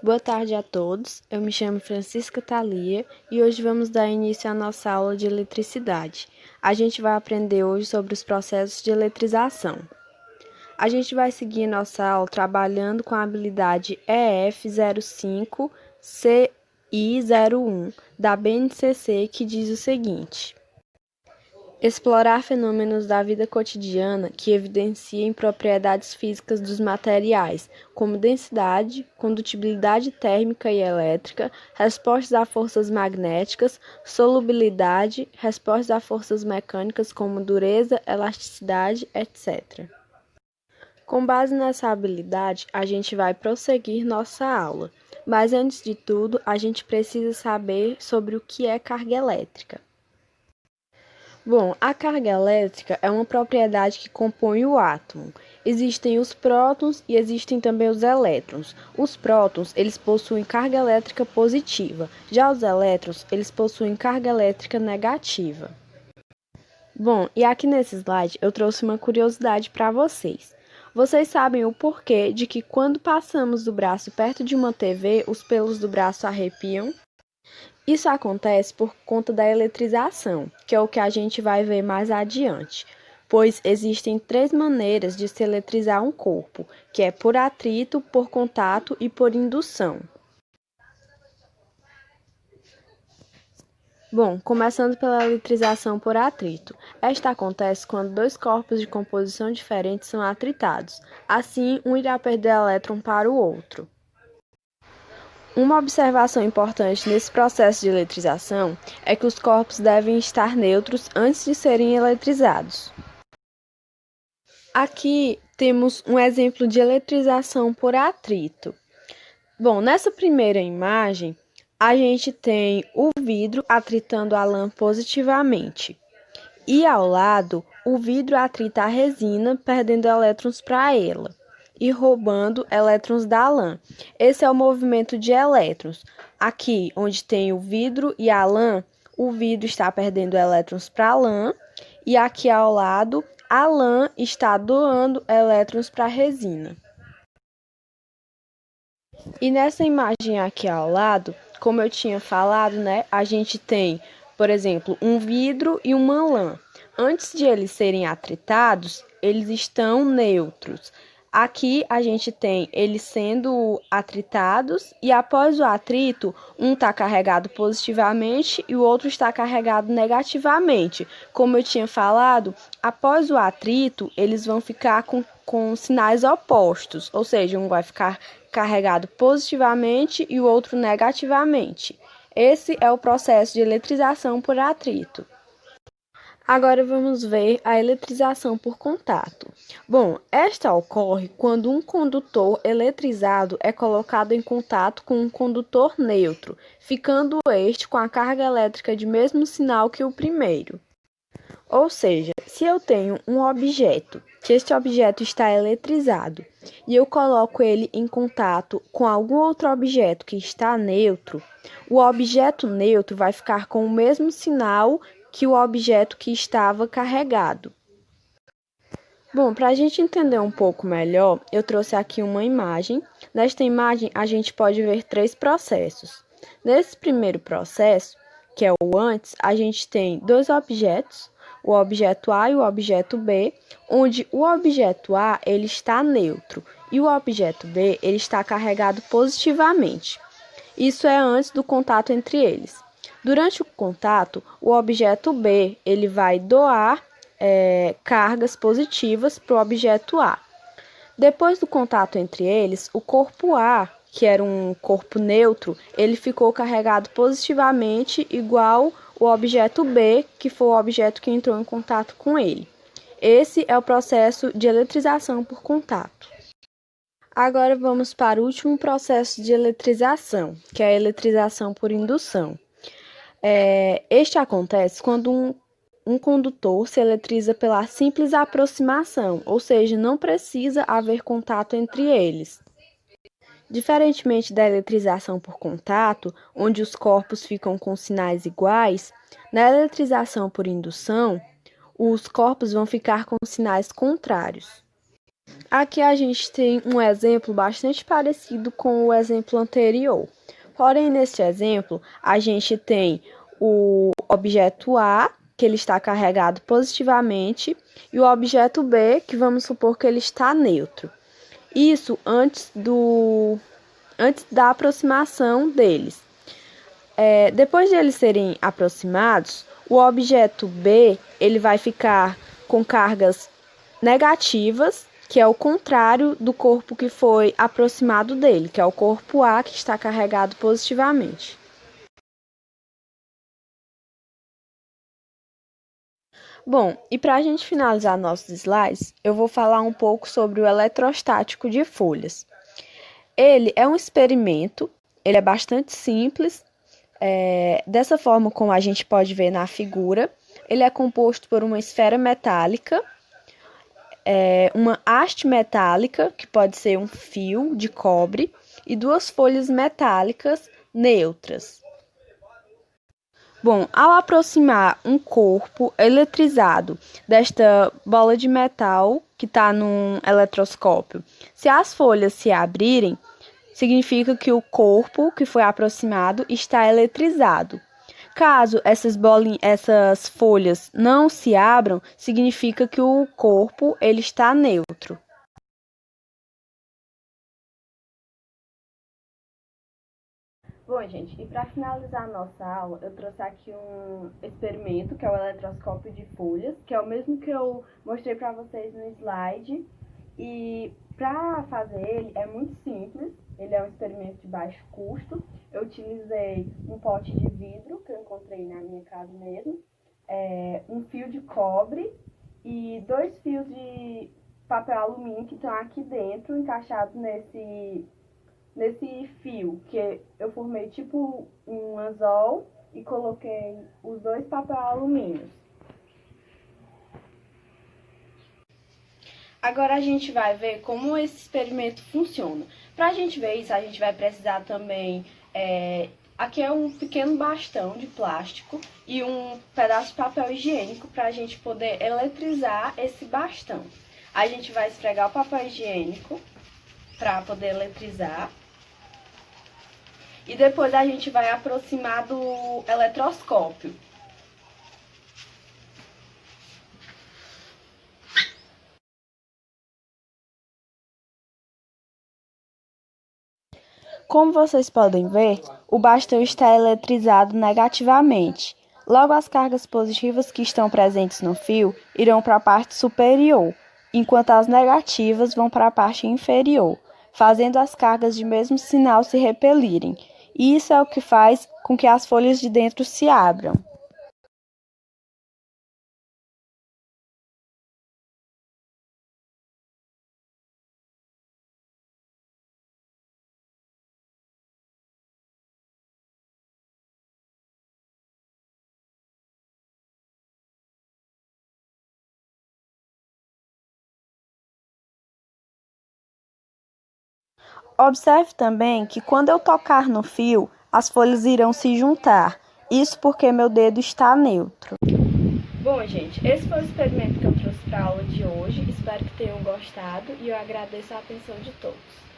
Boa tarde a todos, eu me chamo Francisca Thalia e hoje vamos dar início à nossa aula de eletricidade. A gente vai aprender hoje sobre os processos de eletrização. A gente vai seguir nossa aula trabalhando com a habilidade EF05CI01 da BNCC, que diz o seguinte: explorar fenômenos da vida cotidiana que evidenciem propriedades físicas dos materiais, como densidade, condutibilidade térmica e elétrica, respostas a forças magnéticas, solubilidade, respostas a forças mecânicas como dureza, elasticidade, etc. Com base nessa habilidade, a gente vai prosseguir nossa aula. Mas antes de tudo, a gente precisa saber sobre o que é carga elétrica. Bom, a carga elétrica é uma propriedade que compõe o átomo. Existem os prótons e existem também os elétrons. Os prótons, eles possuem carga elétrica positiva. Já os elétrons, eles possuem carga elétrica negativa. Bom, e aqui nesse slide eu trouxe uma curiosidade para vocês. Vocês sabem o porquê de que quando passamos o braço perto de uma TV, os pelos do braço arrepiam? Isso acontece por conta da eletrização, que é o que a gente vai ver mais adiante, pois existem 3 maneiras de se eletrizar um corpo, que é por atrito, por contato e por indução. Bom, começando pela eletrização por atrito. Esta acontece quando 2 corpos de composição diferente são atritados. Assim, um irá perder elétron para o outro. Uma observação importante nesse processo de eletrização é que os corpos devem estar neutros antes de serem eletrizados. Aqui temos um exemplo de eletrização por atrito. Bom, nessa primeira imagem, a gente tem o vidro atritando a lã positivamente. E ao lado, o vidro atrita a resina, perdendo elétrons para ela e roubando elétrons da lã. Esse é o movimento de elétrons. Aqui, onde tem o vidro e a lã, o vidro está perdendo elétrons para a lã, e aqui ao lado, a lã está doando elétrons para a resina. E nessa imagem aqui ao lado, como eu tinha falado, a gente tem, por exemplo, um vidro e uma lã. Antes de eles serem atritados, eles estão neutros. Aqui a gente tem eles sendo atritados e após o atrito, um está carregado positivamente e o outro está carregado negativamente. Como eu tinha falado, após o atrito, eles vão ficar com sinais opostos, ou seja, um vai ficar carregado positivamente e o outro negativamente. Esse é o processo de eletrização por atrito. Agora vamos ver a eletrização por contato. Bom, esta ocorre quando um condutor eletrizado é colocado em contato com um condutor neutro, ficando este com a carga elétrica de mesmo sinal que o primeiro. Ou seja, se eu tenho um objeto, que este objeto está eletrizado, e eu coloco ele em contato com algum outro objeto que está neutro, o objeto neutro vai ficar com o mesmo sinal que o objeto que estava carregado. Bom, para a gente entender um pouco melhor, eu trouxe aqui uma imagem. Nesta imagem, a gente pode ver 3 processos. Nesse primeiro processo, que é o antes, a gente tem 2 objetos, o objeto A e o objeto B, onde o objeto A ele está neutro e o objeto B ele está carregado positivamente. Isso é antes do contato entre eles. Durante o contato, o objeto B ele vai doar cargas positivas para o objeto A. Depois do contato entre eles, o corpo A, que era um corpo neutro, ele ficou carregado positivamente igual o objeto B, que foi o objeto que entrou em contato com ele. Esse é o processo de eletrização por contato. Agora vamos para o último processo de eletrização, que é a eletrização por indução. Este acontece quando um condutor se eletriza pela simples aproximação, ou seja, não precisa haver contato entre eles. Diferentemente da eletrização por contato, onde os corpos ficam com sinais iguais, na eletrização por indução, os corpos vão ficar com sinais contrários. Aqui a gente tem um exemplo bastante parecido com o exemplo anterior. Porém, neste exemplo, a gente tem o objeto A, que ele está carregado positivamente, e o objeto B, que vamos supor que ele está neutro. Isso antes da aproximação deles. Depois de eles serem aproximados, o objeto B ele vai ficar com cargas negativas, que é o contrário do corpo que foi aproximado dele, que é o corpo A que está carregado positivamente. Bom, e para a gente finalizar nossos slides, eu vou falar um pouco sobre o eletrostático de folhas. Ele é um experimento, ele é bastante simples, dessa forma como a gente pode ver na figura. Ele é composto por uma esfera metálica, uma haste metálica, que pode ser um fio de cobre, e duas folhas metálicas neutras. Bom, ao aproximar um corpo eletrizado desta bola de metal que está num eletroscópio, se as folhas se abrirem, significa que o corpo que foi aproximado está eletrizado. Caso essas folhas não se abram, significa que o corpo ele está neutro. Bom, gente, e para finalizar a nossa aula, eu trouxe aqui um experimento, que é o eletroscópio de folhas, que é o mesmo que eu mostrei para vocês no slide. E para fazer ele é muito simples, ele é um experimento de baixo custo. Eu utilizei um pote de vidro, que eu encontrei na minha casa mesmo, um fio de cobre e 2 fios de papel alumínio que estão aqui dentro, encaixados nesse fio, que eu formei tipo um anzol e coloquei os 2 papel alumínios. Agora a gente vai ver como esse experimento funciona. Para a gente ver isso, a gente vai precisar também... aqui é um pequeno bastão de plástico e um pedaço de papel higiênico para a gente poder eletrizar esse bastão. A gente vai esfregar o papel higiênico para poder eletrizar. E depois a gente vai aproximar do eletroscópio. Como vocês podem ver, o bastão está eletrizado negativamente. Logo, as cargas positivas que estão presentes no fio irão para a parte superior, enquanto as negativas vão para a parte inferior, fazendo as cargas de mesmo sinal se repelirem. E isso é o que faz com que as folhas de dentro se abram. Observe também que quando eu tocar no fio, as folhas irão se juntar. Isso porque meu dedo está neutro. Bom, gente, esse foi o experimento que eu trouxe para a aula de hoje. Espero que tenham gostado e eu agradeço a atenção de todos.